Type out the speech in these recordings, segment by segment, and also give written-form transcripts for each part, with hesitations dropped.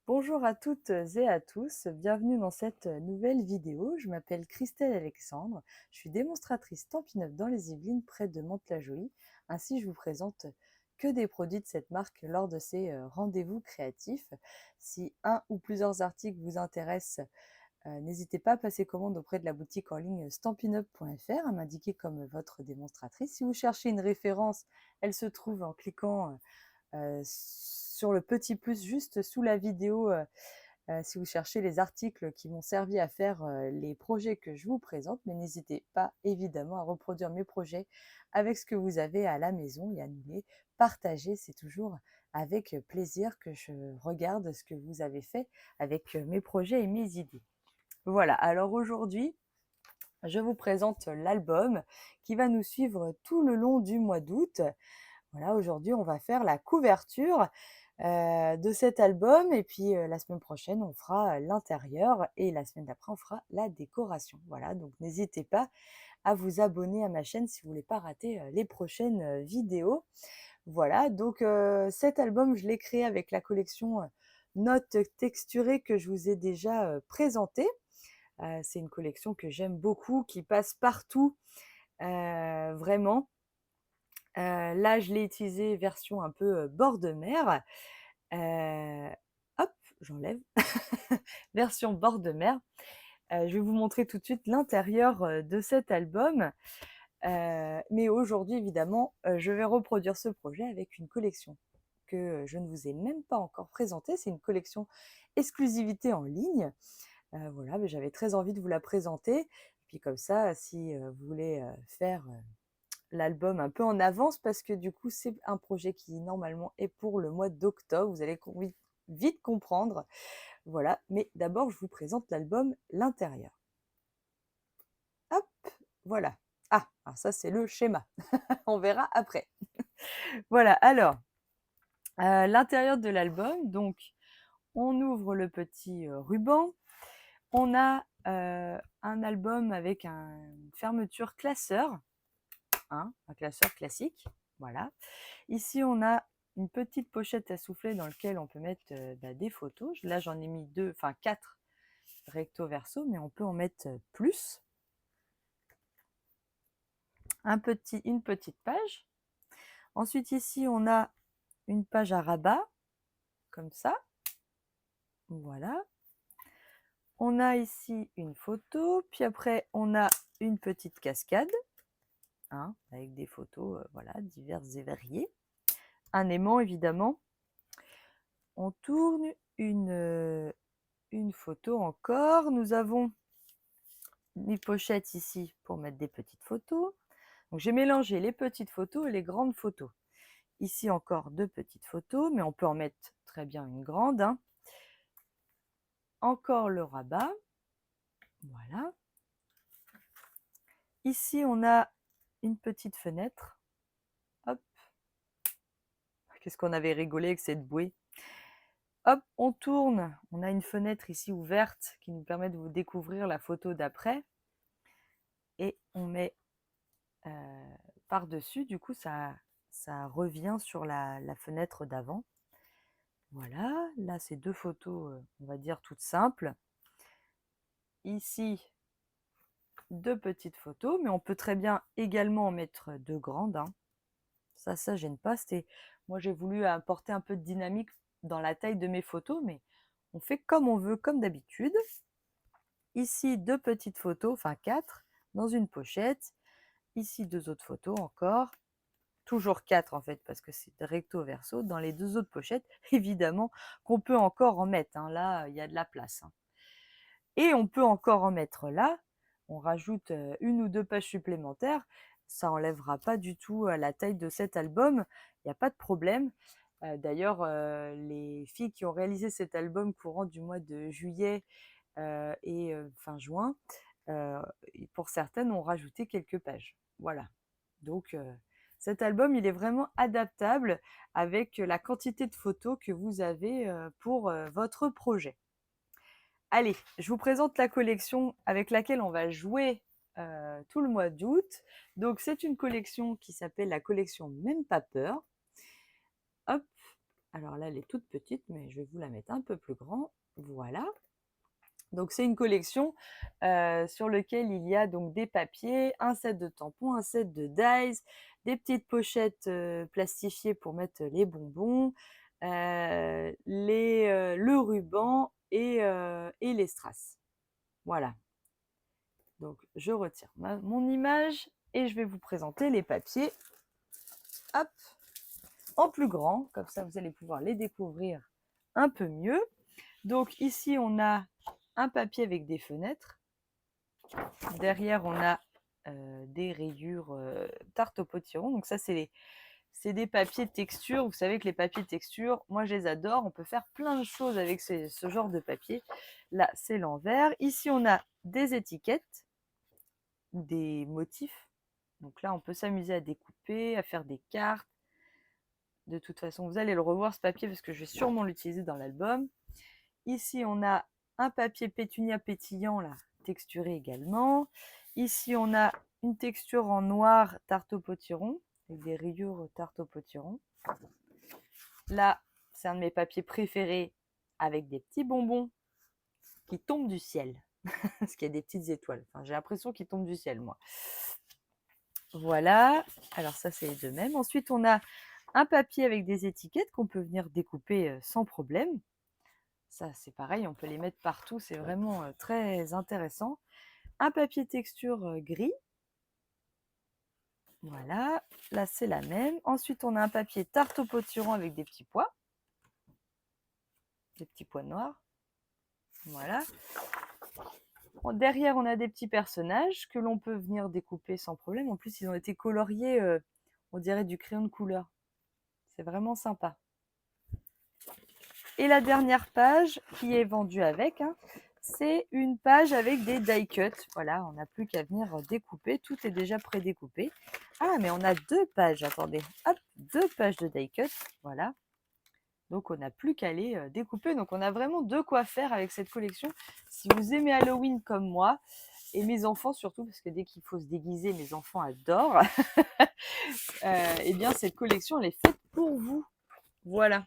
Bonjour à toutes et à tous, bienvenue dans cette nouvelle vidéo. Je m'appelle Christelle Alexandre, je suis démonstratrice Stampin' Up dans les Yvelines près de Mantes-la-Jolie. Ainsi, je vous présente que des produits de cette marque lors de ces rendez-vous créatifs. Si un ou plusieurs articles vous intéressent, n'hésitez pas à passer commande auprès de la boutique en ligne stampinup.fr, à m'indiquer comme votre démonstratrice. Si vous cherchez une référence, elle se trouve en cliquant sur le petit plus juste sous la vidéo, si vous cherchez les articles qui m'ont servi à faire les projets que je vous présente. Mais n'hésitez pas évidemment à reproduire mes projets avec ce que vous avez à la maison et à nous les partager. C'est toujours avec plaisir que je regarde ce que vous avez fait avec mes projets et mes idées. Voilà, alors aujourd'hui, je vous présente l'album qui va nous suivre tout le long du mois d'août. Voilà, aujourd'hui, on va faire la couverture de cet album et puis la semaine prochaine, on fera l'intérieur et la semaine d'après, on fera la décoration. Voilà, donc n'hésitez pas à vous abonner à ma chaîne si vous ne voulez pas rater les prochaines vidéos. Voilà, donc cet album, je l'ai créé avec la collection Notes texturées que je vous ai déjà présentée. C'est une collection que j'aime beaucoup, qui passe partout, vraiment. Là, je l'ai utilisé version un peu bord de mer. Hop, j'enlève. Version bord de mer. Je vais vous montrer tout de suite l'intérieur de cet album. Mais aujourd'hui, évidemment, je vais reproduire ce projet avec une collection que je ne vous ai même pas encore présentée. C'est une collection exclusivité en ligne. Voilà, mais j'avais très envie de vous la présenter. Et puis comme ça, si vous voulez faire l'album un peu en avance, parce que du coup, c'est un projet qui normalement est pour le mois d'octobre. Vous allez vite comprendre. Voilà, mais d'abord, je vous présente l'album, l'intérieur. Hop, voilà. Alors ça, c'est le schéma. On verra après. Voilà, alors, l'intérieur de l'album, donc, on ouvre le petit ruban. On a un album avec une fermeture classeur, hein, un classeur classique. Voilà. Ici, on a une petite pochette à souffler dans laquelle on peut mettre des photos. Là, j'en ai mis 2, enfin 4 recto verso, mais on peut en mettre plus. Une petite page. Ensuite, ici, on a une page à rabat, comme ça. Voilà. On a ici une photo, puis après, on a une petite cascade, hein, avec des photos voilà, diverses et variées. Un aimant, évidemment. On tourne une photo encore. Nous avons une pochette ici pour mettre des petites photos. Donc, j'ai mélangé les petites photos et les grandes photos. Ici encore 2 petites photos, mais on peut en mettre très bien une grande, hein. Encore le rabat. Voilà. Ici, on a une petite fenêtre. Hop. Qu'est-ce qu'on avait rigolé avec cette bouée. Hop, on tourne. On a une fenêtre ici ouverte qui nous permet de vous découvrir la photo d'après. Et on met par-dessus, du coup, ça revient sur la fenêtre d'avant. Voilà, là, c'est 2 photos, on va dire, toutes simples. Ici, 2 petites photos, mais on peut très bien également en mettre 2 grandes, hein. Ça gêne pas. Moi, j'ai voulu apporter un peu de dynamique dans la taille de mes photos, mais on fait comme on veut, comme d'habitude. Ici, 2 petites photos, enfin 4, dans une pochette. Ici, 2 autres photos encore. Toujours 4 en fait, parce que c'est recto verso. Dans les 2 autres pochettes, évidemment, qu'on peut encore en mettre, hein. Là, il y a de la place, hein. Et on peut encore en mettre là. On rajoute 1 ou 2 pages supplémentaires. Ça enlèvera pas du tout la taille de cet album. Il n'y a pas de problème. D'ailleurs, les filles qui ont réalisé cet album courant du mois de juillet et fin juin, pour certaines, ont rajouté quelques pages. Voilà. Donc, cet album, il est vraiment adaptable avec la quantité de photos que vous avez pour votre projet. Allez, je vous présente la collection avec laquelle on va jouer tout le mois d'août. Donc, c'est une collection qui s'appelle la collection Même pas peur. Hop, Alors là, elle est toute petite, mais je vais vous la mettre un peu plus grand. Voilà. Donc c'est une collection sur lequel il y a donc des papiers, un set de tampons, un set de dies, des petites pochettes plastifiées pour mettre les bonbons, le ruban et les strass. Voilà. Donc je retire mon image et je vais vous présenter les papiers. Hop, en plus grand, comme ça vous allez pouvoir les découvrir un peu mieux. Donc ici on a un papier avec des fenêtres. Derrière on a des rayures tarte au potiron. Donc ça c'est des papiers de texture. Vous savez que les papiers de texture, moi je les adore. On peut faire plein de choses avec ce genre de papier. Là c'est l'envers. Ici on a des étiquettes, des motifs. Donc là on peut s'amuser à découper, à faire des cartes. De toute façon, vous allez le revoir ce papier parce que je vais sûrement l'utiliser dans l'album. Ici, on a un papier pétunia pétillant, là, texturé également. Ici, on a une texture en noir tarte au potiron, avec des rayures tarte au potiron. Là, c'est un de mes papiers préférés, avec des petits bonbons qui tombent du ciel. Parce qu'il y a des petites étoiles. Enfin, j'ai l'impression qu'ils tombent du ciel, moi. Voilà. Alors ça, c'est de même. Ensuite, on a un papier avec des étiquettes qu'on peut venir découper sans problème. Ça, c'est pareil, on peut les mettre partout, c'est vraiment très intéressant. Un papier texture gris. Voilà, là c'est la même. Ensuite, on a un papier tarte au potiron avec des petits pois. Des petits pois noirs. Voilà. Derrière, on a des petits personnages que l'on peut venir découper sans problème. En plus, ils ont été coloriés, on dirait du crayon de couleur. C'est vraiment sympa. Et la dernière page qui est vendue avec, hein, c'est une page avec des die cuts. Voilà, on n'a plus qu'à venir découper. Tout est déjà pré-découpé. Ah, mais on a deux pages, attendez. Hop, deux pages de die cut. Voilà. Donc, on n'a plus qu'à les découper. Donc, on a vraiment de quoi faire avec cette collection. Si vous aimez Halloween comme moi, et mes enfants surtout, parce que dès qu'il faut se déguiser, mes enfants adorent, eh bien, cette collection, elle est faite pour vous. Voilà.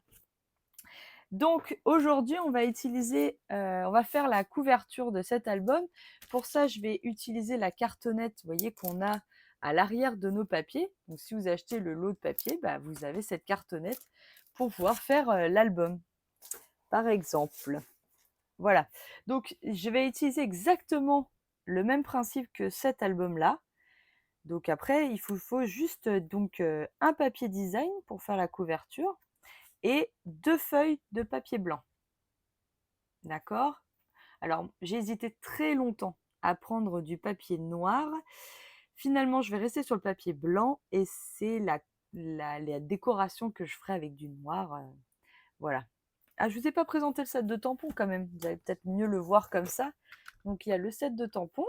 Donc aujourd'hui, on va faire la couverture de cet album. Pour ça, je vais utiliser la cartonnette, vous voyez, qu'on a à l'arrière de nos papiers. Donc si vous achetez le lot de papier, vous avez cette cartonnette pour pouvoir faire l'album, par exemple. Voilà. Donc je vais utiliser exactement le même principe que cet album-là. Donc après, il faut juste un papier design pour faire la couverture et 2 feuilles de papier blanc. D'accord? Alors, j'ai hésité très longtemps à prendre du papier noir. Finalement, je vais rester sur le papier blanc et c'est la décoration que je ferai avec du noir. Voilà. Ah, je ne vous ai pas présenté le set de tampons quand même. Vous allez peut-être mieux le voir comme ça. Donc, il y a le set de tampons.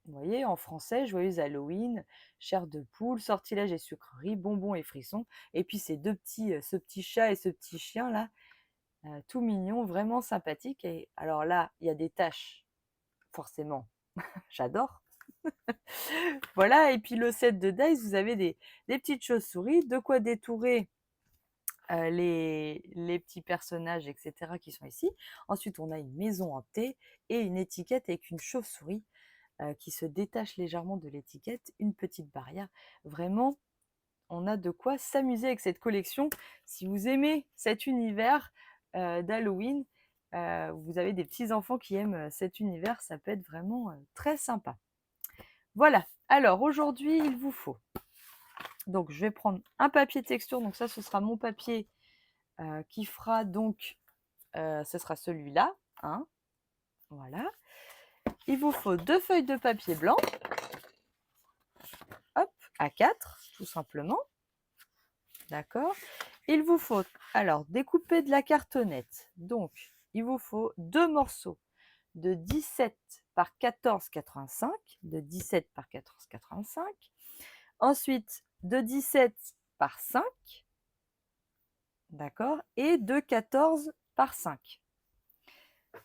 Vous voyez, en français, joyeux Halloween, chair de poule, sortilège et sucreries, bonbons et frissons. Et puis ces ce petit chat et ce petit chien là, tout mignon, vraiment sympathique. Et alors là, il y a des taches, forcément, j'adore. Voilà, et puis le set de dice, vous avez des petites chauves-souris, de quoi détourer les petits personnages, etc. qui sont ici. Ensuite, on a une maison hantée et une étiquette avec une chauve-souris qui se détache légèrement de l'étiquette, une petite barrière. Vraiment, on a de quoi s'amuser avec cette collection. Si vous aimez cet univers d'Halloween, vous avez des petits-enfants qui aiment cet univers, ça peut être vraiment très sympa. Voilà, alors aujourd'hui, il vous faut. Donc, je vais prendre un papier texture. Donc ça, ce sera mon papier qui fera donc, ce sera celui-là. Hein, voilà. Il vous faut 2 feuilles de papier blanc. Hop, A4, tout simplement. D'accord. Il vous faut alors découper de la cartonnette. Donc, il vous faut 2 morceaux de 17 par 14,85, de 17 par 14,85. Ensuite, de 17 par 5, d'accord, et de 14 par 5.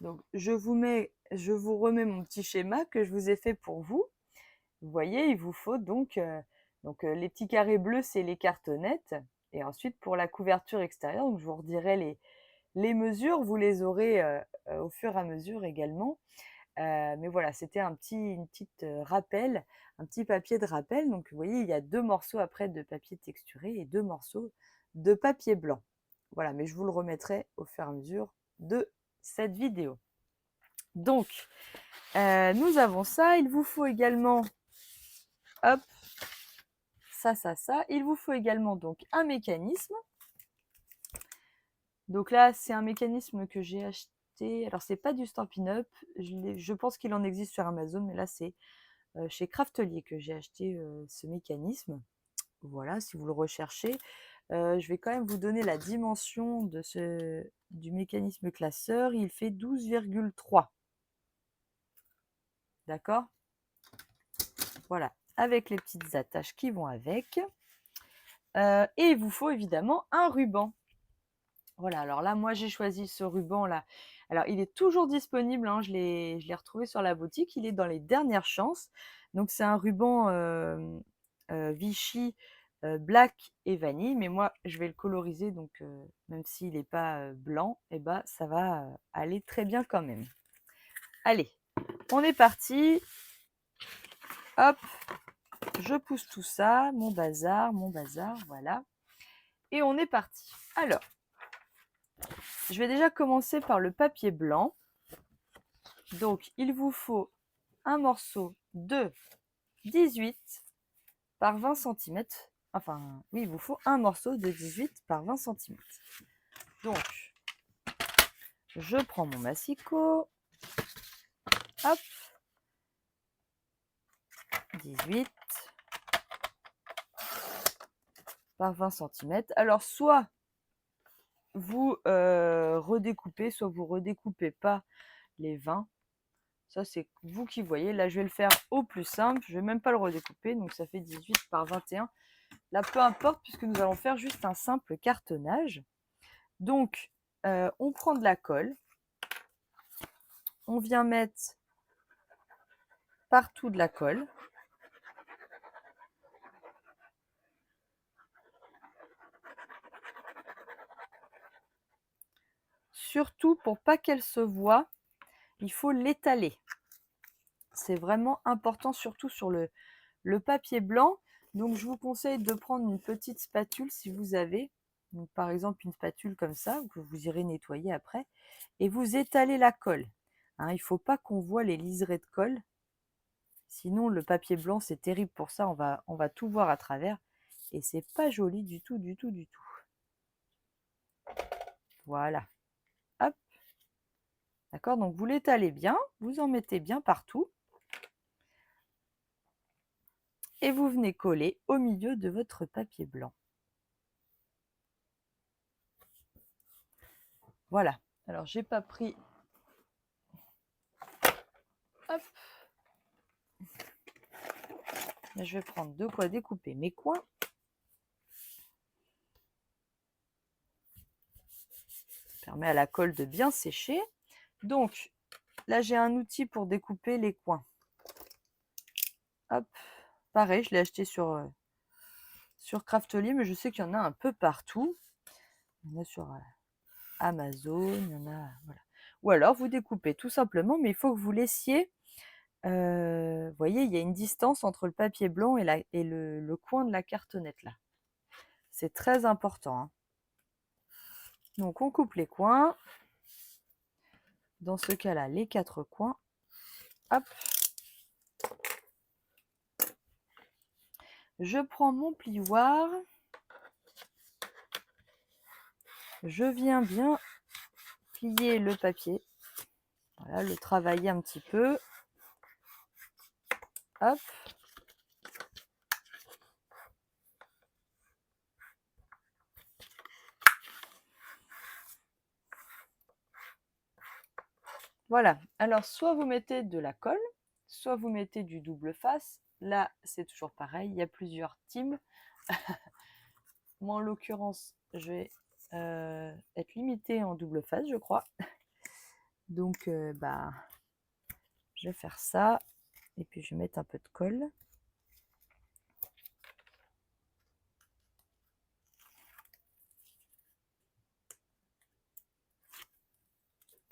Donc, je vous remets mon petit schéma que je vous ai fait pour vous. Vous voyez, il vous faut donc les petits carrés bleus, c'est les cartonnettes. Et ensuite, pour la couverture extérieure, donc je vous redirai les mesures, vous les aurez au fur et à mesure également. Mais voilà, c'était une petite rappel, un petit papier de rappel. Donc vous voyez, il y a 2 morceaux après de papier texturé et 2 morceaux de papier blanc. Voilà, mais je vous le remettrai au fur et à mesure de cette vidéo. Donc, nous avons ça. Il vous faut également, hop, ça. Il vous faut également donc un mécanisme. Donc là, c'est un mécanisme que j'ai acheté. Alors, c'est pas du Stampin' Up. Je pense qu'il en existe sur Amazon, mais là, c'est chez Craftelier que j'ai acheté ce mécanisme. Voilà, si vous le recherchez. Je vais quand même vous donner la dimension du mécanisme classeur. Il fait 12,3. D'accord? Voilà, avec les petites attaches qui vont avec. Et il vous faut évidemment un ruban. Voilà, alors là, moi, j'ai choisi ce ruban-là. Alors, il est toujours disponible, hein, je l'ai retrouvé sur la boutique. Il est dans les dernières chances. Donc, c'est un ruban Vichy black et vanille. Mais moi, je vais le coloriser. Donc, même s'il n'est pas blanc, eh ben, ça va aller très bien quand même. Allez, on est parti. Hop, je pousse tout ça. Mon bazar, voilà. Et on est parti. Alors, je vais déjà commencer par le papier blanc. Donc, il vous faut un morceau de 18 par 20 cm. Enfin, oui, il vous faut un morceau de 18 par 20 cm. Donc, je prends mon massicot. Hop. 18 par 20 cm. Alors, soit vous redécoupez, soit vous redécoupez pas les 20. Ça, c'est vous qui voyez. Là, je vais le faire au plus simple. Je ne vais même pas le redécouper. Donc, ça fait 18 par 21. Là, peu importe, puisque nous allons faire juste un simple cartonnage. Donc, on prend de la colle. On vient mettre partout de la colle. Surtout, pour pas qu'elle se voie, il faut l'étaler. C'est vraiment important, surtout sur le papier blanc. Donc, je vous conseille de prendre une petite spatule si vous avez. Donc, par exemple, une spatule comme ça, que vous irez nettoyer après. Et vous étalez la colle. Hein, il ne faut pas qu'on voit les liserés de colle. Sinon, le papier blanc, c'est terrible pour ça. On va tout voir à travers. Et c'est pas joli du tout. Voilà. Hop. D'accord? Donc, vous l'étalez bien. Vous en mettez bien partout. Et vous venez coller au milieu de votre papier blanc. Voilà. Alors, j'ai pas pris... Hop. Mais je vais prendre de quoi découper mes coins. Ça permet à la colle de bien sécher. Donc, là, j'ai un outil pour découper les coins. Hop. Pareil, je l'ai acheté sur Craftelier, mais je sais qu'il y en a un peu partout. Il y en a sur Amazon, il y en a... Voilà. Ou alors, vous découpez tout simplement, mais il faut que vous laissiez... vous voyez, il y a une distance entre le papier blanc et le coin de la cartonnette, là. C'est très important. Hein. Donc, on coupe les coins. Dans ce cas-là, les 4 coins. Hop. Je prends mon plioir. Je viens bien plier le papier. Voilà, le travailler un petit peu. Hop. Voilà. Alors, soit vous mettez de la colle, soit vous mettez du double face. Là, c'est toujours pareil. Il y a plusieurs teams. Moi, en l'occurrence, je vais être limitée en double face, je crois. Donc, je vais faire ça. Et puis, je vais mettre un peu de colle.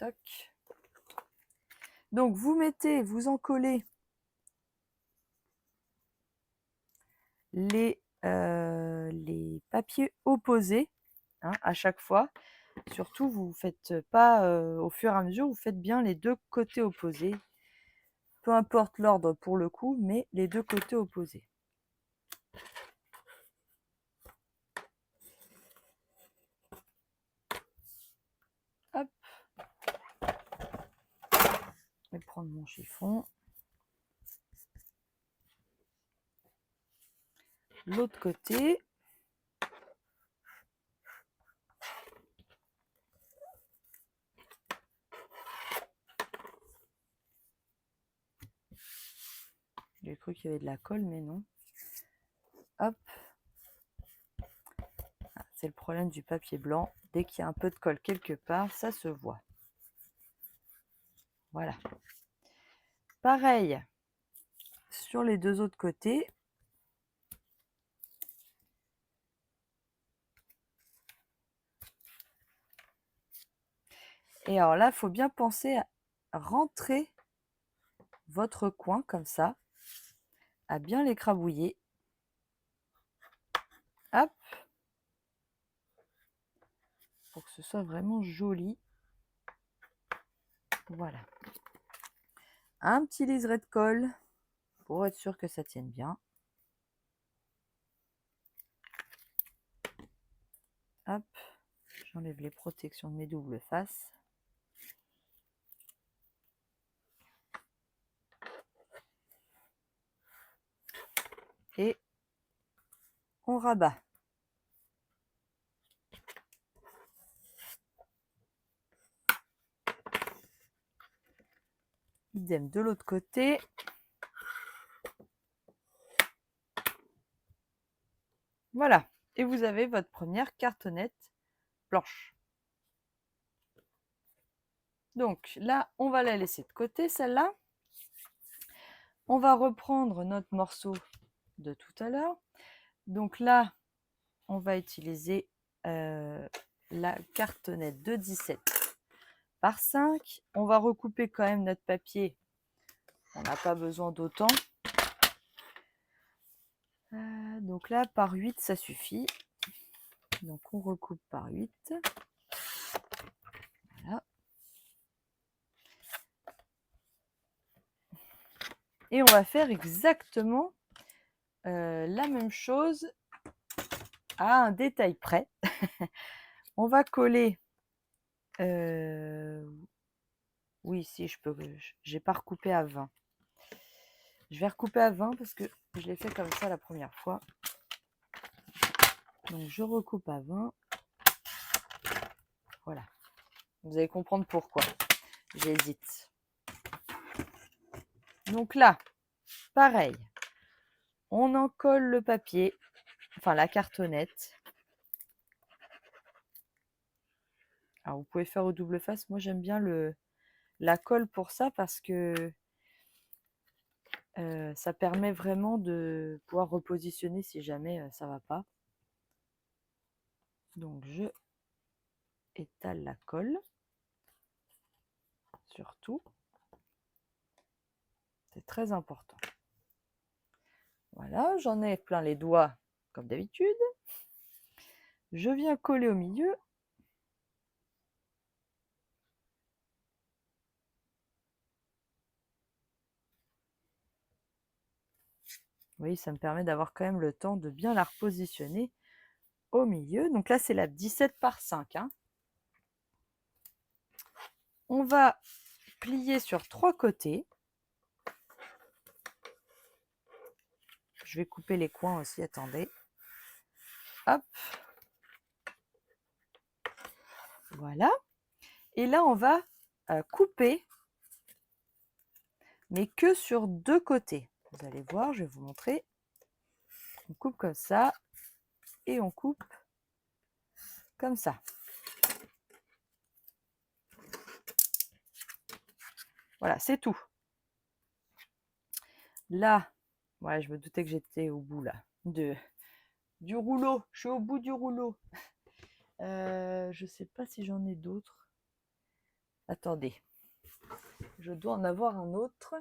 Toc. Donc vous en collez les papiers opposés, hein, à chaque fois. Surtout, vous faites pas au fur et à mesure, vous faites bien les deux côtés opposés. Peu importe l'ordre pour le coup, mais les deux côtés opposés. Hop. Je vais prendre mon chiffon. L'autre côté. J'ai cru qu'il y avait de la colle, mais non. Hop. C'est le problème du papier blanc. Dès qu'il y a un peu de colle quelque part, ça se voit. Voilà. Pareil sur les deux autres côtés. Et alors là, il faut bien penser à rentrer votre coin comme ça, à bien l'écrabouiller. Hop. Pour que ce soit vraiment joli. Voilà. Un petit liseré de colle pour être sûr que ça tienne bien. Hop. J'enlève les protections de mes doubles faces. Et on rabat. Idem de l'autre côté. Voilà. Et vous avez votre première cartonnette blanche. Donc là, on va la laisser de côté, celle-là. On va reprendre notre morceau de tout à l'heure. Donc là, on va utiliser la cartonnette de 17 par 5. On va recouper quand même notre papier. On n'a pas besoin d'autant. Donc là, par 8, ça suffit. Donc on recoupe par 8. Voilà. Et on va faire exactement la même chose à un détail près. On va coller. Oui, si je peux. J'ai pas recoupé à 20. Je vais recouper à 20 parce que je l'ai fait comme ça la première fois. Donc je recoupe à 20. Voilà. Vous allez comprendre pourquoi j'hésite. Donc là, pareil. On en colle le papier, enfin la cartonnette. Alors vous pouvez faire au double face. Moi j'aime bien la colle pour ça parce que ça permet vraiment de pouvoir repositionner si jamais ça ne va pas. Donc je étale la colle. Surtout. C'est très important. Voilà, j'en ai plein les doigts comme d'habitude. Je viens coller au milieu. Oui, ça me permet d'avoir quand même le temps de bien la repositionner au milieu. Donc là, c'est la 17 par 5. Hein. On va plier sur 3 côtés. Je vais couper les coins aussi, attendez. Hop. Voilà. Et là, on va couper, mais que sur 2 côtés. Vous allez voir, je vais vous montrer. On coupe comme ça et on coupe comme ça. Voilà, c'est tout. Là, ouais, je me doutais que j'étais au bout là du rouleau. Je suis au bout du rouleau. Je sais pas si j'en ai d'autres. Attendez, je dois en avoir un autre.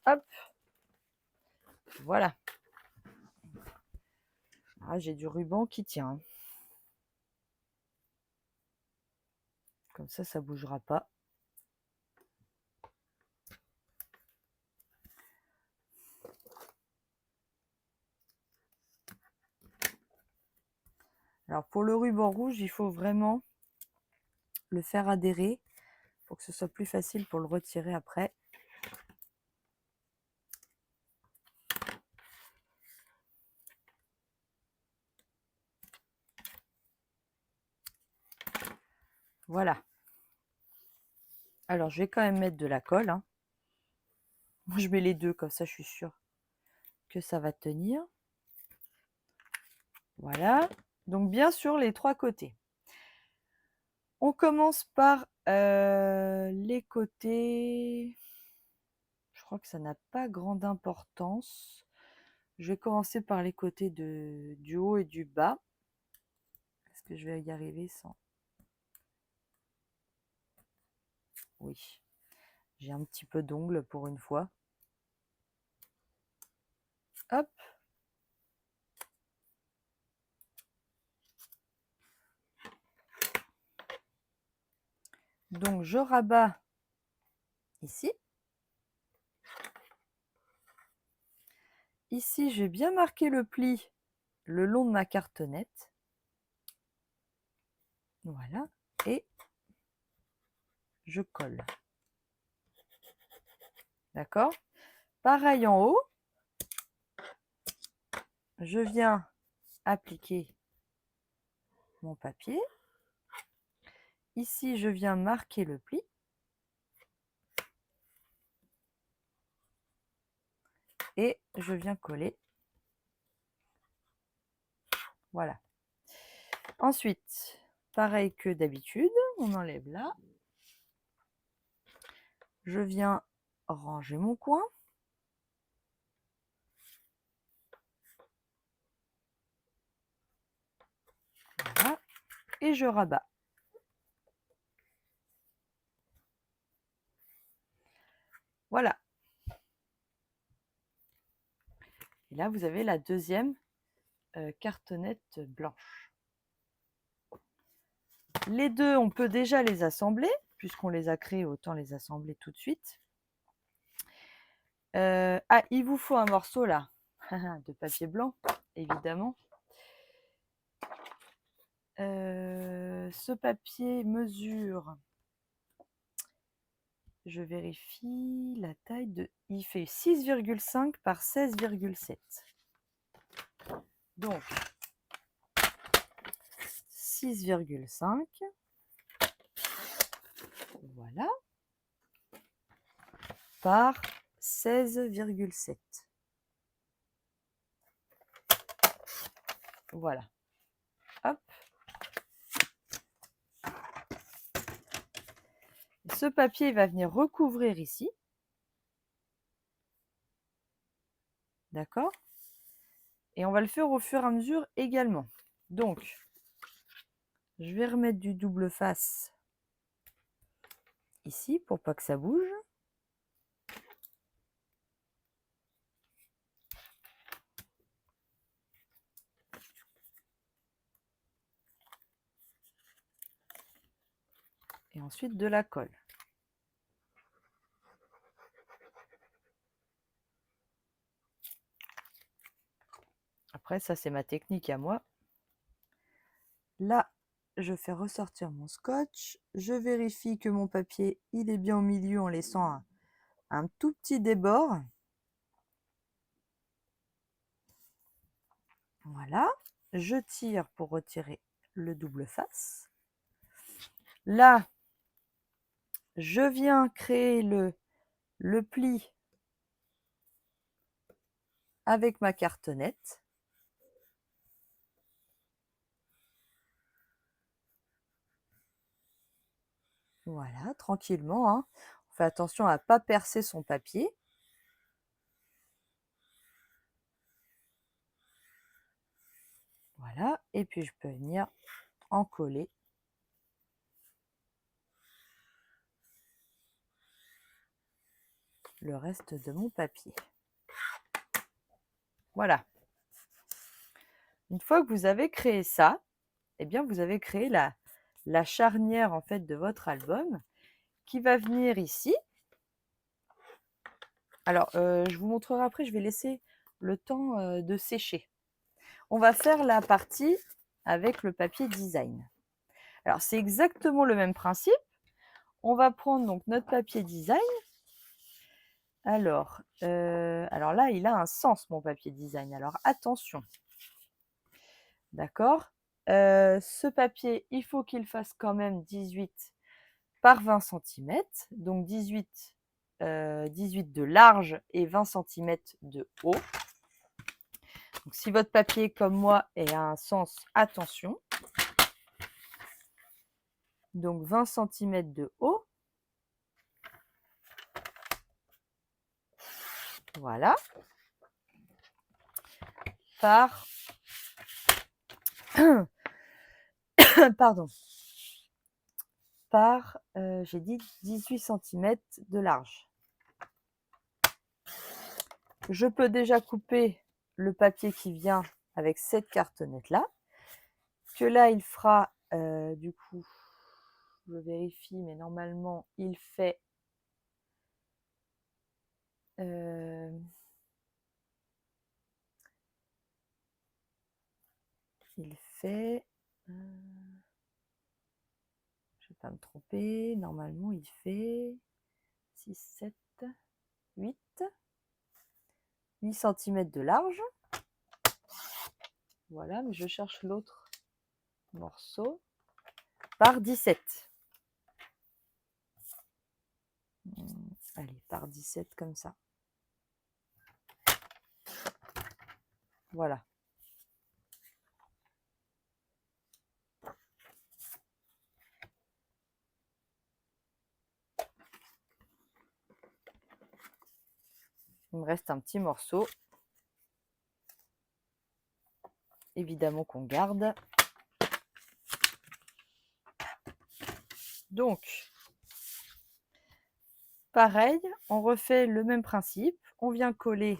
Hop, voilà. Ah, j'ai du ruban qui tient. Comme ça ne bougera pas. Alors pour le ruban rouge, il faut vraiment le faire adhérer pour que ce soit plus facile pour le retirer après. Voilà. Alors je vais quand même mettre de la colle. Hein. Moi je mets les deux, comme ça je suis sûre que ça va tenir. Voilà. Donc bien sûr les trois côtés. On commence par les côtés. Je crois que ça n'a pas grande importance. Je vais commencer par les côtés du haut et du bas. Est-ce que je vais y arriver sans... Oui. J'ai un petit peu d'ongles pour une fois. Hop. Donc je rabats ici. Ici, je vais bien marquer le pli le long de ma cartonnette. Voilà. Et je colle. D'accord? Pareil en haut. Je viens appliquer mon papier. Ici, je viens marquer le pli. Et je viens coller. Voilà. Ensuite, pareil que d'habitude, on enlève là. Je viens ranger mon coin. Voilà. Et je rabats. Voilà. Et là, vous avez la deuxième cartonnette blanche. Les deux, on peut déjà les assembler, puisqu'on les a créés, autant les assembler tout de suite. Ah, il vous faut un morceau là, de papier blanc, évidemment. Ce papier mesure, je vérifie la taille de... Il fait 6,5 par 16,7. Donc, 6,5. Voilà. Par 16,7. Voilà. Hop. Ce papier va venir recouvrir ici. D'accord? Et on va le faire au fur et à mesure également. Donc, je vais remettre du double face ici pour pas que ça bouge. Et ensuite de la colle. Après, ça c'est ma technique à moi. Là, je fais ressortir mon scotch. Je vérifie que mon papier, il est bien au milieu en laissant un tout petit débord. Voilà. Je tire pour retirer le double face. Là, je viens créer le pli avec ma cartonnette. Voilà, tranquillement. Hein. On fait attention à ne pas percer son papier. Et puis je peux venir en coller le reste de mon papier. Voilà. Une fois que vous avez créé ça, eh bien vous avez créé la charnière en fait de votre album qui va venir ici. Alors, je vous montrerai après, je vais laisser le temps de sécher. On va faire la partie avec le papier design. Alors, c'est exactement le même principe. On va prendre donc notre papier design. Alors là, il a un sens, mon papier design. Alors, attention. D'accord? Ce papier, il faut qu'il fasse quand même 18 par 20 cm. Donc, 18 de large et 20 cm de haut. Donc, si votre papier, comme moi, est à un sens, attention. Donc, 20 cm de haut. Voilà. Par... Pardon. Par, j'ai dit 18 cm de large. Je peux déjà couper le papier qui vient avec cette cartonnette-là. Que là, il fera, du coup, je vérifie, mais normalement, il fait... il fait... je ne vais pas me tromper. Normalement, il fait 6, 7, 8 cm de large. Voilà, mais je cherche l'autre morceau. Par 17. Allez, par 17 comme ça. Voilà. Il me reste un petit morceau. Évidemment qu'on garde. Donc, pareil, on refait le même principe. On vient coller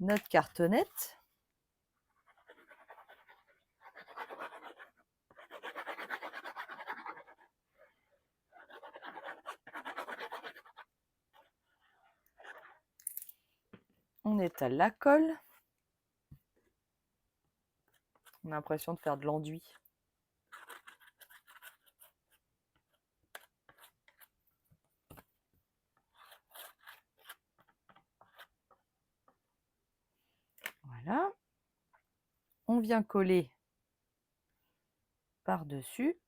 notre cartonnette. On étale la colle. On a l'impression de faire de l'enduit. Voilà. On vient coller par-dessus.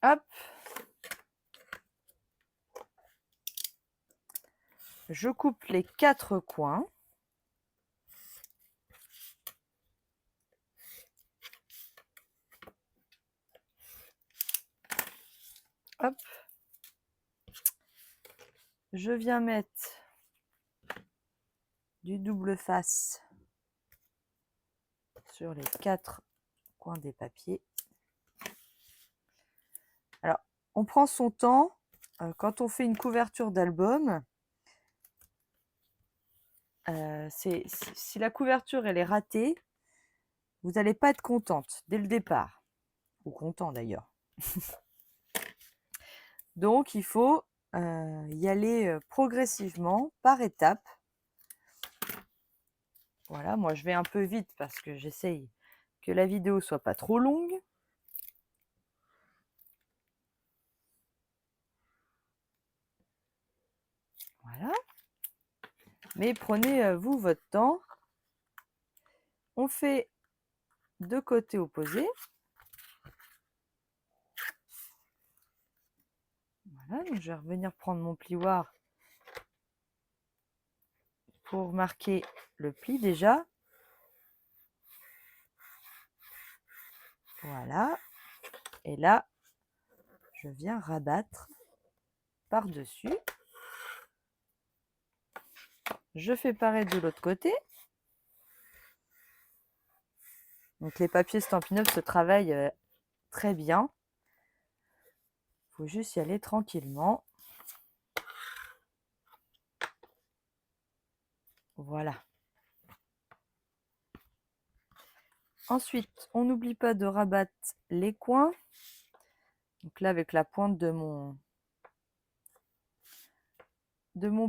Hop. Je coupe les 4 coins. Hop. Je viens mettre du double face sur les 4 coins des papiers. Alors, on prend son temps quand on fait une couverture d'album. Si la couverture elle est ratée, vous n'allez pas être contente dès le départ, ou content d'ailleurs. Donc il faut y aller progressivement, par étapes. Voilà, moi je vais un peu vite parce que j'essaye que la vidéo soit pas trop longue. Voilà. Mais prenez vous votre temps. On fait de côté opposé. Voilà, donc je vais revenir prendre mon plioir pour marquer le pli déjà. Voilà. Et là, je viens rabattre par-dessus. Je fais pareil de l'autre côté. Donc les papiers Stampin' Up se travaillent très bien. Il faut juste y aller tranquillement. Voilà. Ensuite, on n'oublie pas de rabattre les coins. Donc là, avec la pointe de mon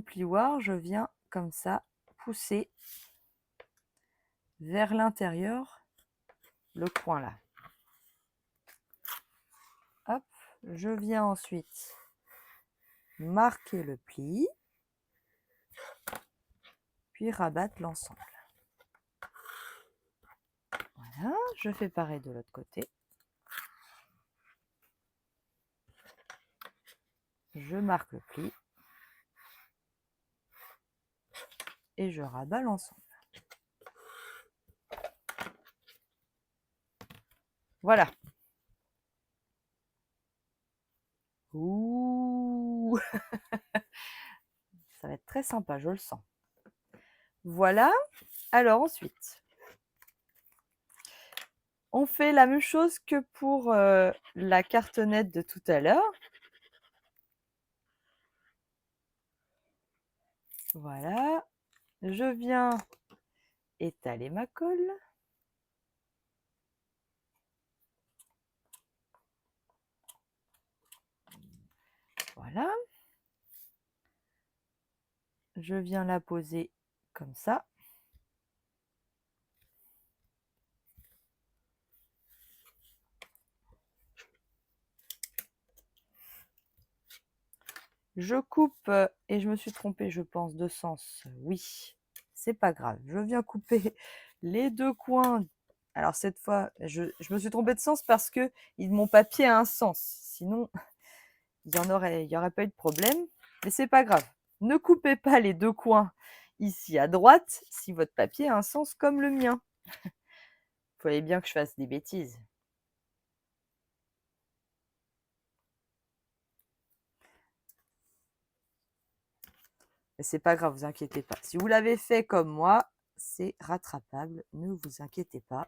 plioir, je viens comme ça pousser vers l'intérieur le coin là. Hop, je viens ensuite marquer le pli, puis rabattre l'ensemble. Voilà, je fais pareil de l'autre côté. Je marque le pli et je rabats l'ensemble. Voilà. Ouh, ça va être très sympa, je le sens. Voilà. Alors ensuite, on fait la même chose que pour la cartonnette de tout à l'heure. Voilà. Je viens étaler ma colle. Voilà. Je viens la poser comme ça. Je coupe et je me suis trompée, je pense, de sens. Oui, c'est pas grave. Je viens couper les deux coins. Alors cette fois, je me suis trompée de sens parce que mon papier a un sens. Sinon, il n'y aurait pas eu de problème. Mais c'est pas grave. Ne coupez pas les deux coins ici à droite si votre papier a un sens comme le mien. Il fallait bien que je fasse des bêtises. Mais c'est pas grave, vous inquiétez pas. Si vous l'avez fait comme moi, c'est rattrapable. Ne vous inquiétez pas.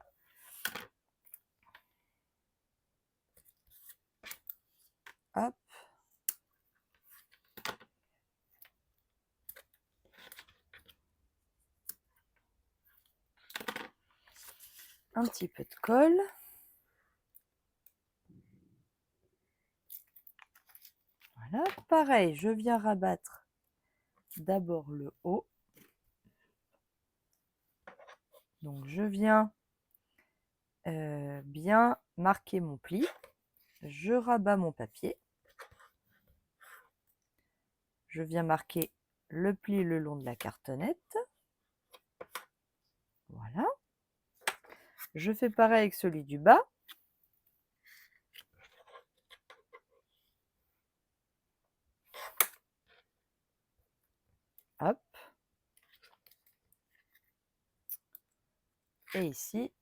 Hop. Un petit peu de colle. Voilà, pareil, je viens rabattre d'abord le haut. Donc je viens bien marquer mon pli. Je rabats mon papier. Je viens marquer le pli le long de la cartonnette. Voilà. Je fais pareil avec celui du bas. Hop. Et ici,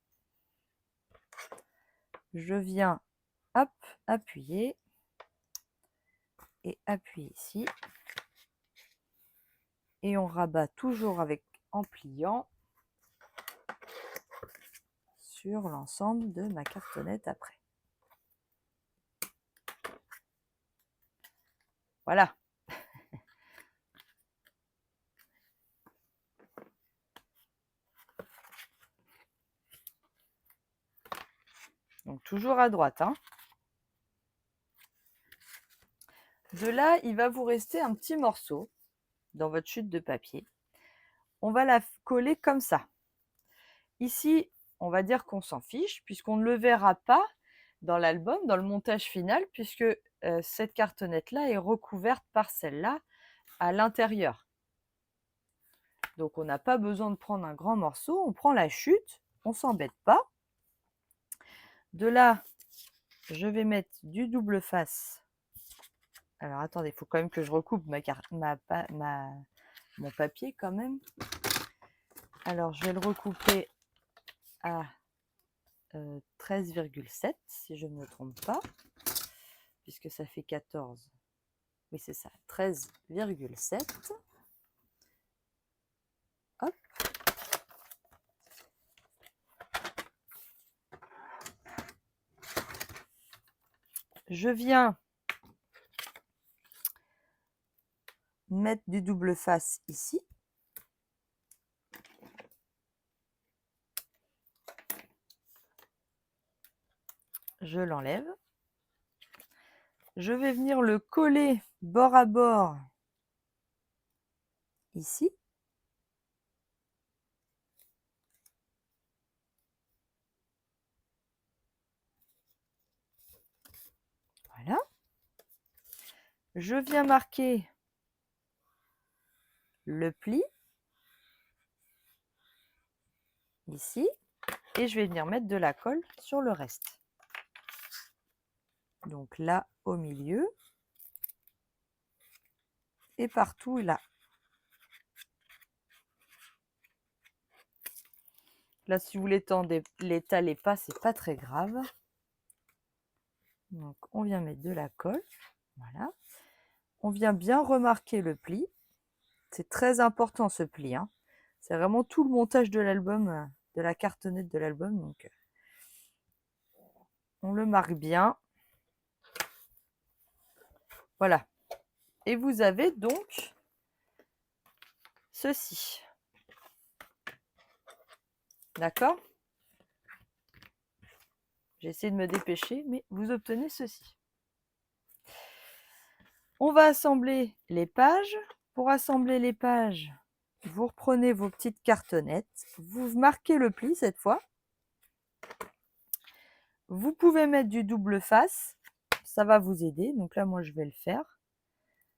je viens, hop, appuyer et appuyer ici. Et on rabat toujours en pliant sur l'ensemble de ma cartonnette après. Voilà. Donc toujours à droite. Hein. De là, il va vous rester un petit morceau dans votre chute de papier. On va la coller comme ça. Ici, on va dire qu'on s'en fiche puisqu'on ne le verra pas dans l'album, dans le montage final, puisque cette cartonnette-là est recouverte par celle-là à l'intérieur. Donc, on n'a pas besoin de prendre un grand morceau. On prend la chute, on ne s'embête pas. De là, je vais mettre du double face. Alors, attendez, il faut quand même que je recoupe mon papier quand même. Alors, je vais le recouper à 13,7 si je ne me trompe pas. puisque ça fait 14. Oui, c'est ça, 13,7. Hop. Je viens mettre du double face ici. Je l'enlève. Je vais venir le coller bord à bord ici. Voilà. Je viens marquer le pli ici et je vais venir mettre de la colle sur le reste. Donc là au milieu et partout là. Là, si vous l'étalez pas, c'est pas très grave. Donc on vient mettre de la colle. Voilà. On vient bien remarquer le pli. C'est très important ce pli, hein. C'est vraiment tout le montage de l'album, de la cartonnette de l'album. Donc on le marque bien. Voilà. Et vous avez donc ceci. D'accord? J'ai essayé de me dépêcher, mais vous obtenez ceci. On va assembler les pages. Pour assembler les pages, vous reprenez vos petites cartonnettes. Vous marquez le pli cette fois. Vous pouvez mettre du double face. Ça va vous aider. Donc là, moi, je vais le faire.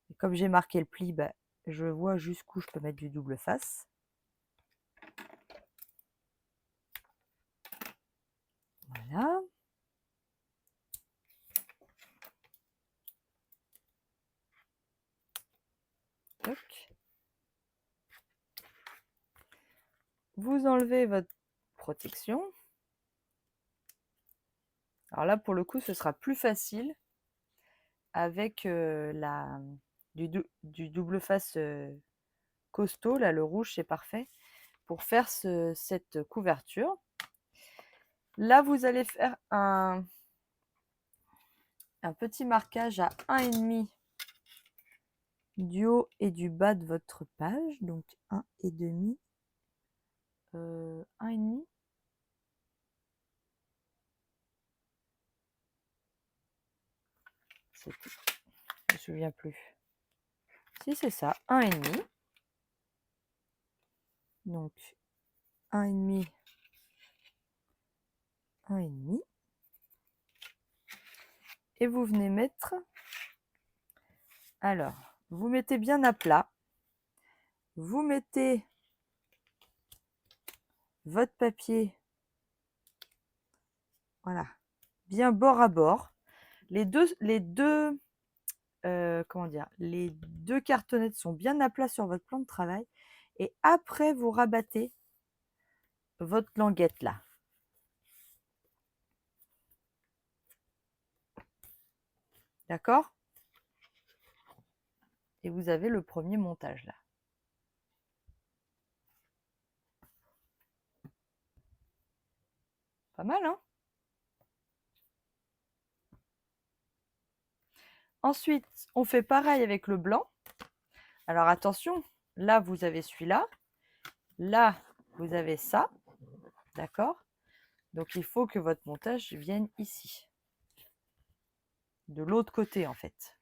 Et comme j'ai marqué le pli, bah, je vois jusqu'où je peux mettre du double face. Voilà. Toc. Vous enlevez votre protection. Alors là, pour le coup, ce sera plus facile avec du double face costaud. Là, le rouge, c'est parfait pour faire cette couverture. Là, vous allez faire un petit marquage à 1,5 du haut et du bas de votre page. Donc 1,5. 1,5. Je ne me souviens plus. Si c'est ça, 1,5. Donc 1,5. 1,5. Et vous venez mettre, alors, vous mettez bien à plat, vous mettez votre papier, voilà, bien bord à bord. Les deux cartonnettes sont bien à plat sur votre plan de travail. Et après, vous rabattez votre languette là. D'accord? Et vous avez le premier montage là. Pas mal, hein? Ensuite, on fait pareil avec le blanc. Alors attention, là, vous avez celui-là. Là, vous avez ça. D'accord? Donc, il faut que votre montage vienne ici. De l'autre côté, en fait.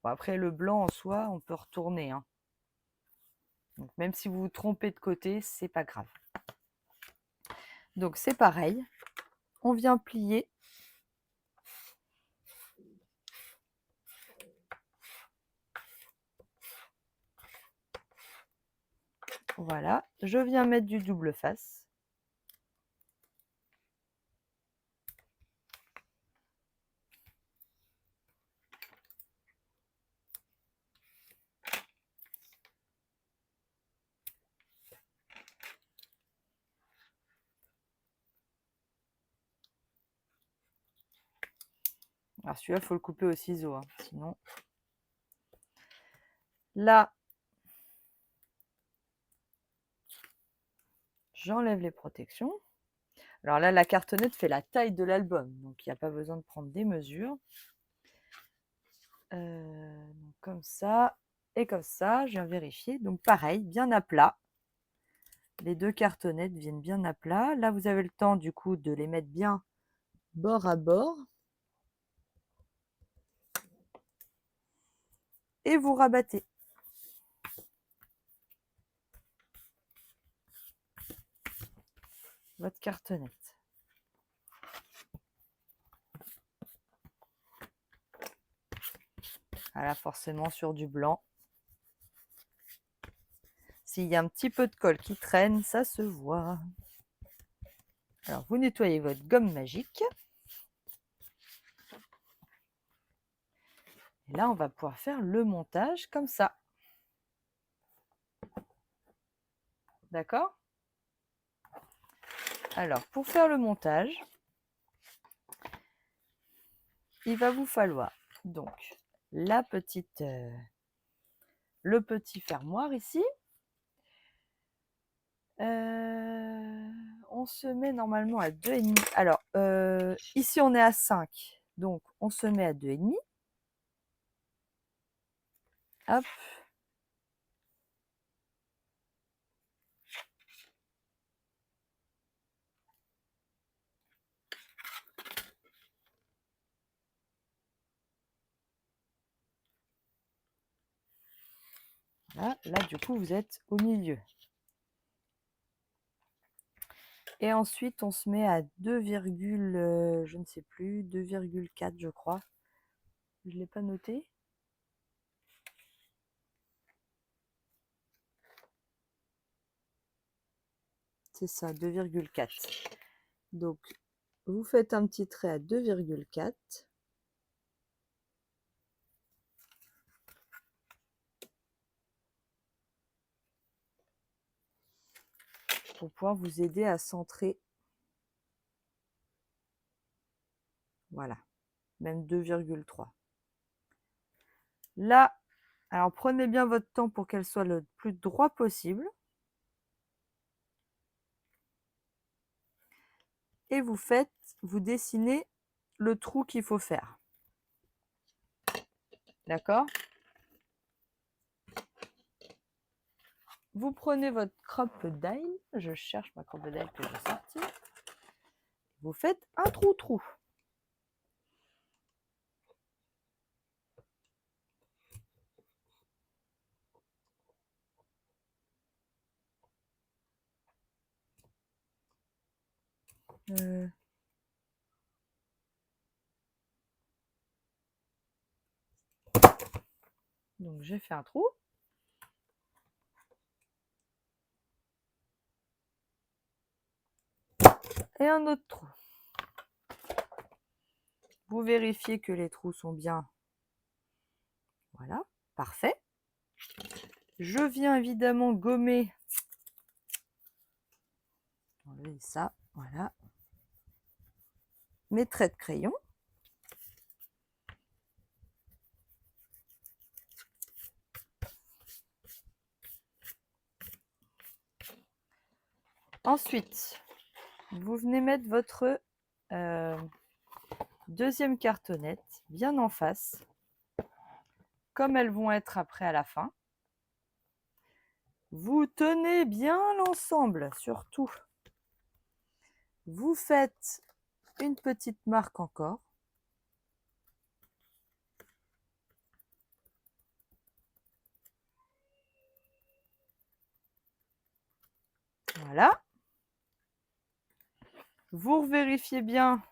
Bon, après, le blanc en soi, on peut retourner, hein. Donc, même si vous vous trompez de côté, c'est pas grave. Donc, c'est pareil. On vient plier. Voilà. Je viens mettre du double face. Alors celui-là, il faut le couper au ciseau, hein, sinon. Là, j'enlève les protections. Alors là, la cartonnette fait la taille de l'album, donc il n'y a pas besoin de prendre des mesures. Donc comme ça et comme ça, je viens vérifier. Donc pareil, bien à plat. Les deux cartonnettes viennent bien à plat. Là, vous avez le temps du coup de les mettre bien bord à bord. Et vous rabattez. Votre cartonnette. Voilà, forcément sur du blanc. S'il y a un petit peu de colle qui traîne, ça se voit. Alors, vous nettoyez votre gomme magique. Et là, on va pouvoir faire le montage comme ça. D'accord? Alors, pour faire le montage, il va vous falloir donc le petit fermoir ici. On se met normalement à 2,5. Alors, ici, on est à 5. Donc, on se met à 2,5. Hop. Là, du coup, vous êtes au milieu. Et ensuite, on se met à 2, je ne sais plus, 2,4 je crois. Je ne l'ai pas noté. C'est ça, 2,4. Donc, vous faites un petit trait à 2,4. Pour pouvoir vous aider à centrer. Voilà, même 2,3. Là, alors prenez bien votre temps pour qu'elle soit le plus droit possible. Et vous dessinez le trou qu'il faut faire. D'accord? Vous prenez votre crop-die. Je cherche ma crop-die que j'ai sortie. Vous faites un trou-trou. Donc j'ai fait un trou. Et un autre trou. Vous vérifiez que les trous sont bien. Voilà, parfait. Je viens évidemment gommer. Enlever ça, voilà. Mes traits de crayon. Ensuite, vous venez mettre votre deuxième cartonnette bien en face, comme elles vont être après à la fin. Vous tenez bien l'ensemble, surtout. Vous faites une petite marque encore. Voilà. Vous vérifiez bien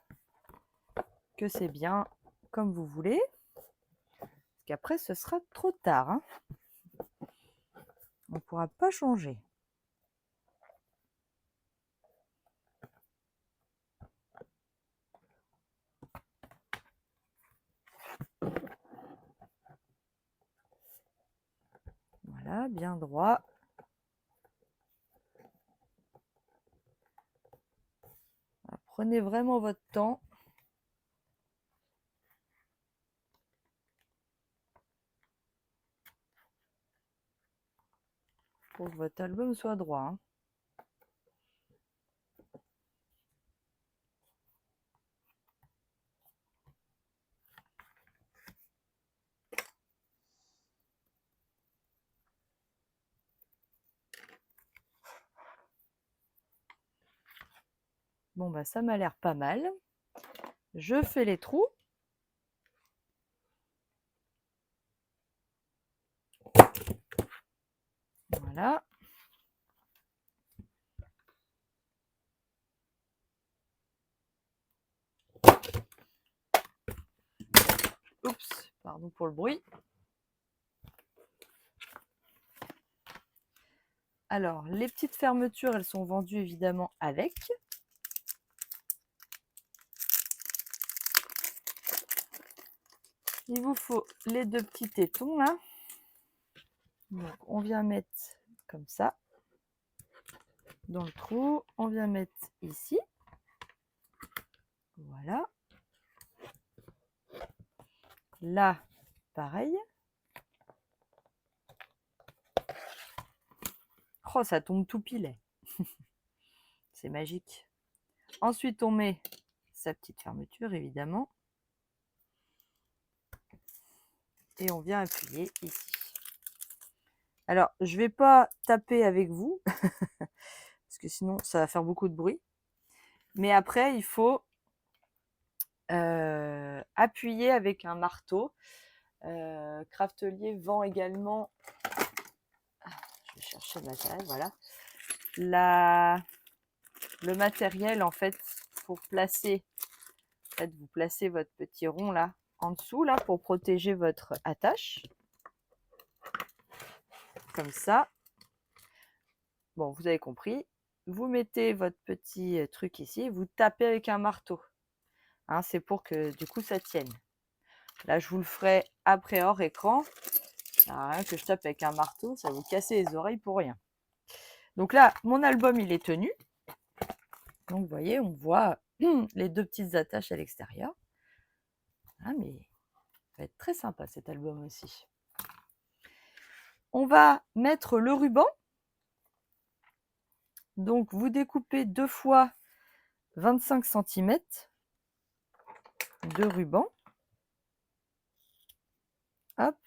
que c'est bien comme vous voulez. Parce qu'après, ce sera trop tard. Hein. On ne pourra pas changer. Voilà, bien droit. Prenez vraiment votre temps. faut que votre album soit droit, hein. Bon, bah ça m'a l'air pas mal. Je fais les trous. Voilà. Oups, pardon pour le bruit. Alors, les petites fermetures, elles sont vendues évidemment avec. Il vous faut les deux petits tétons là. Donc, on vient mettre comme ça dans le trou. On vient mettre ici. Voilà. Là, pareil. Oh, ça tombe tout pile. C'est magique. Ensuite, on met sa petite fermeture, évidemment. Et on vient appuyer ici. Alors, je ne vais pas taper avec vous, parce que sinon, ça va faire beaucoup de bruit. Mais après, il faut appuyer avec un marteau. Craftelier vend également... Je vais chercher le matériel, voilà. Le matériel, en fait, pour placer... En fait, vous placez votre petit rond là, en dessous, là, pour protéger votre attache. Comme ça. Bon, vous avez compris. Vous mettez votre petit truc ici, vous tapez avec un marteau. Hein, c'est pour que, du coup, ça tienne. Là, je vous le ferai après hors écran. Ça sert à rien que je tape avec un marteau, ça va vous casser les oreilles pour rien. Donc là, mon album, il est tenu. Donc, vous voyez, on voit les deux petites attaches à l'extérieur. Ah, mais ça va être très sympa, cet album aussi. On va mettre le ruban. Donc, vous découpez 2 fois 25 cm de ruban. Hop.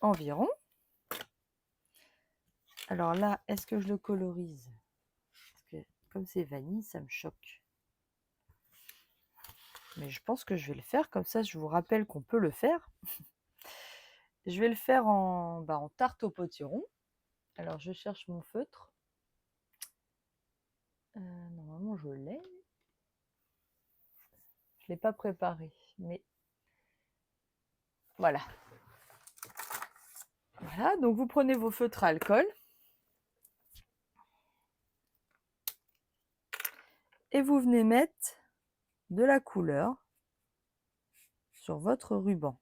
Environ. Alors là, est-ce que je le colorise? Parce que comme c'est vanille, ça me choque. Mais je pense que je vais le faire, comme ça je vous rappelle qu'on peut le faire. Je vais le faire en tarte au potiron. Alors je cherche mon feutre. Normalement je l'ai. Je ne l'ai pas préparé, mais voilà. Voilà, donc vous prenez vos feutres à alcool. Et vous venez mettre de la couleur sur votre ruban.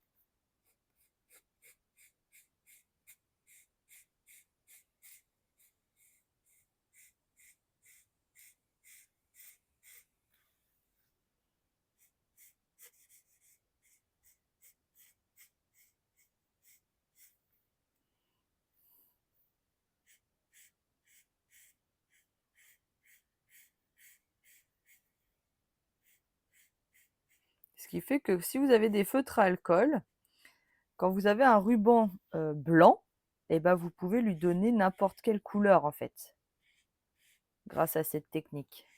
Ce qui fait que si vous avez des feutres à alcool, quand vous avez un ruban blanc, eh ben vous pouvez lui donner n'importe quelle couleur en fait, grâce à cette technique.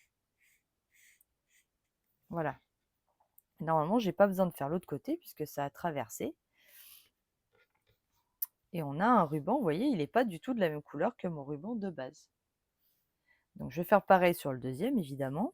Voilà. Normalement, j'ai pas besoin de faire l'autre côté puisque ça a traversé. Et on a un ruban, vous voyez, il n'est pas du tout de la même couleur que mon ruban de base. Donc je vais faire pareil sur le deuxième, évidemment.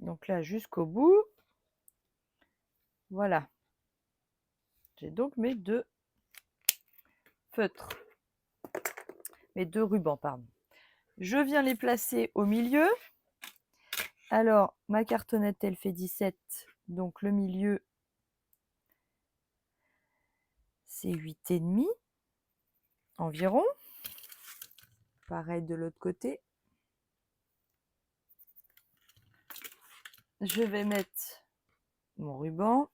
Donc là, jusqu'au bout. Voilà. J'ai donc mes 2 feutres. Mes 2 rubans, pardon. Je viens les placer au milieu. Alors, ma cartonnette, elle fait 17. Donc le milieu, c'est 8,5 environ. Pareil de l'autre côté. Je vais mettre mon ruban.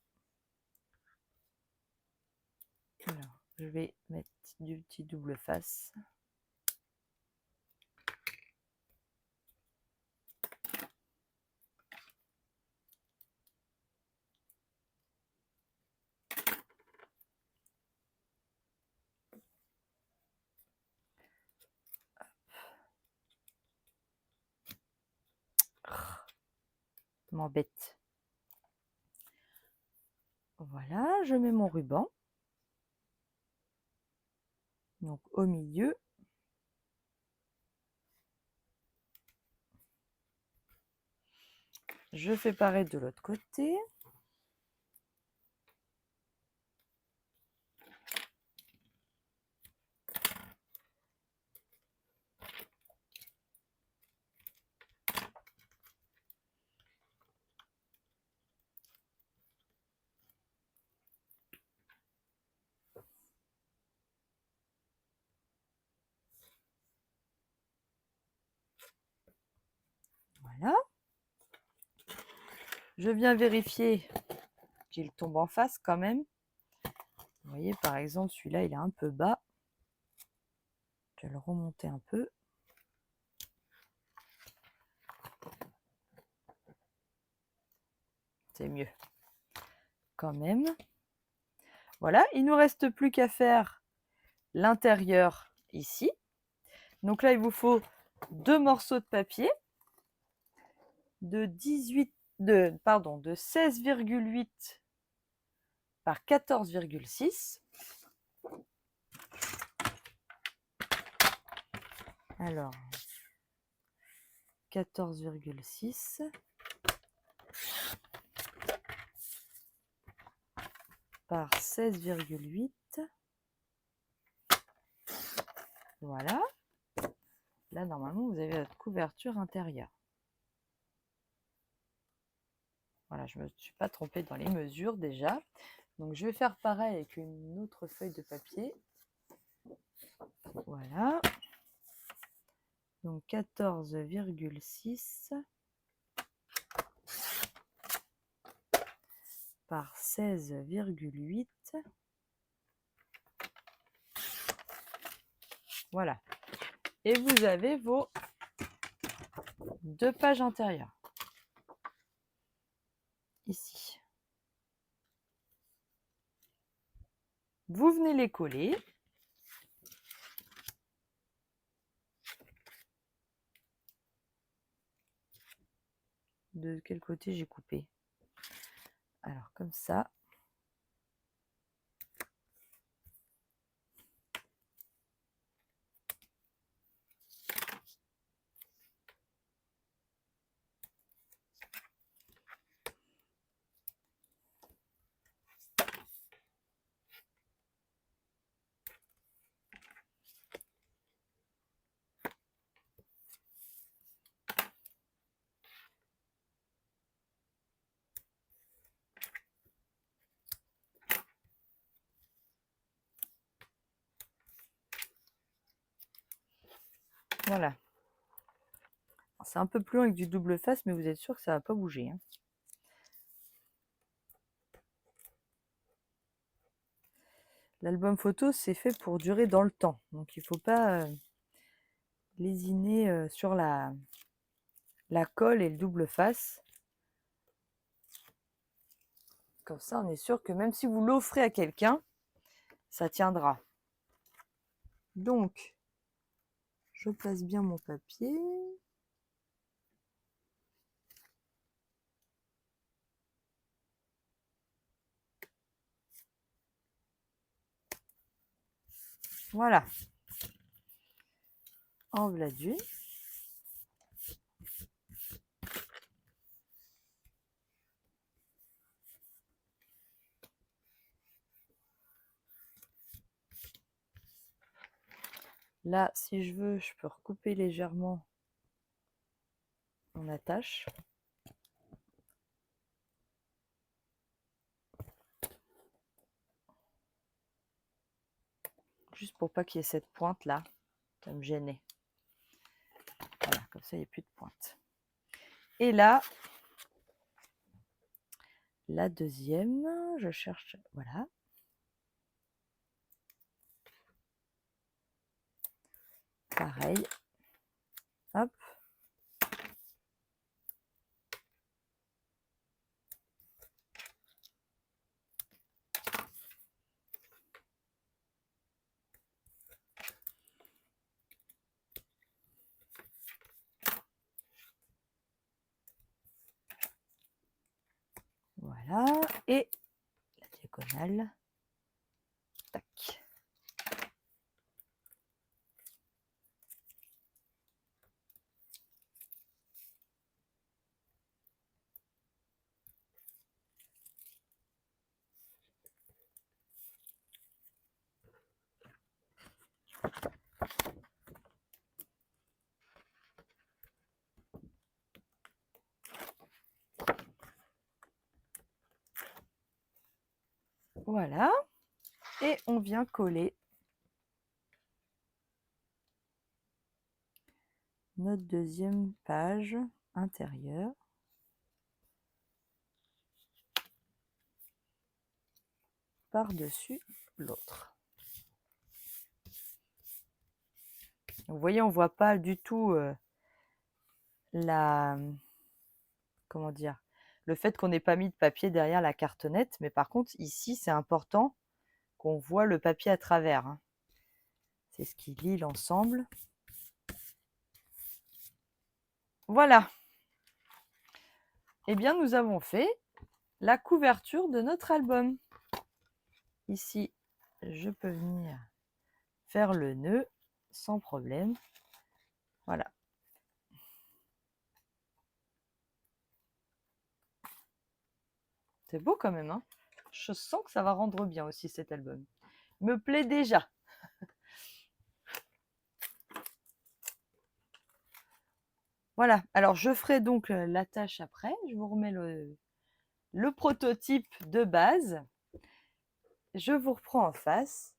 Alors, je vais mettre du petit double face. M'embête. Voilà, je mets mon ruban. Donc au milieu. Je fais pareil de l'autre côté. Voilà. Je viens vérifier qu'il tombe en face quand même. Vous voyez, par exemple, celui-là, il est un peu bas. Je vais le remonter un peu. C'est mieux. Quand même. Voilà, il ne nous reste plus qu'à faire l'intérieur ici. Donc là, il vous faut 2 morceaux de papier de 16,8 par 14,6. Alors, 14,6 par 16,8. Voilà. Là, normalement, vous avez votre couverture intérieure. Voilà, je ne me suis pas trompée dans les mesures déjà. Donc, je vais faire pareil avec une autre feuille de papier. Voilà. Donc, 14,6 par 16,8. Voilà. Et vous avez vos 2 pages intérieures. Ici. Vous venez les coller. De quel côté j'ai coupé? Alors, comme ça. Voilà. C'est un peu plus long avec du double face, mais vous êtes sûr que ça ne va pas bouger. Hein. L'album photo, c'est fait pour durer dans le temps. Donc, il ne faut pas lésiner sur la colle et le double face. Comme ça, on est sûr que même si vous l'offrez à quelqu'un, ça tiendra. Donc, je place bien mon papier. Voilà. En voilà d'une. Là, si je veux, je peux recouper légèrement mon attache. Juste pour pas qu'il y ait cette pointe là, ça me gênait. Voilà, comme ça il n'y a plus de pointe. Et là, la deuxième, je cherche, voilà. Pareil, hop. Voilà, et la diagonale, tac. Voilà, et on vient coller notre deuxième page intérieure. Par-dessus l'autre. Vous voyez, on voit pas du tout comment dire, le fait qu'on n'ait pas mis de papier derrière la cartonnette, mais par contre ici c'est important qu'on voit le papier à travers, hein. C'est ce qui lie l'ensemble. Voilà. Eh bien, nous avons fait la couverture de notre album. Ici, je peux venir faire le nœud sans problème. Voilà. C'est beau quand même, hein? Je sens que ça va rendre bien aussi cet album. Il me plaît déjà. Voilà. Alors, je ferai donc l'attache après. Je vous remets le prototype de base. Je vous reprends en face.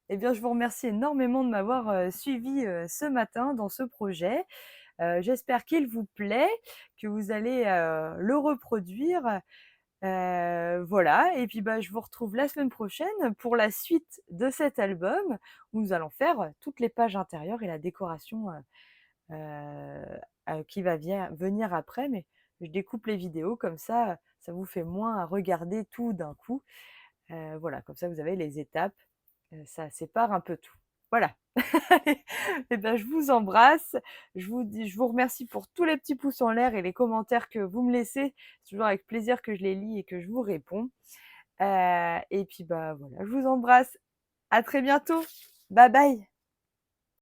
Eh bien, je vous remercie énormément de m'avoir suivi ce matin dans ce projet. J'espère qu'il vous plaît, que vous allez le reproduire. Voilà, et puis bah, je vous retrouve la semaine prochaine pour la suite de cet album où nous allons faire toutes les pages intérieures et la décoration qui va venir après. Mais je découpe les vidéos comme ça vous fait moins à regarder tout d'un coup. Voilà, comme ça vous avez les étapes, ça sépare un peu tout. Voilà. Et ben, je vous embrasse. Je vous remercie pour tous les petits pouces en l'air et les commentaires que vous me laissez. C'est toujours avec plaisir que je les lis et que je vous réponds. Et puis bah voilà, je vous embrasse. À très bientôt. Bye bye.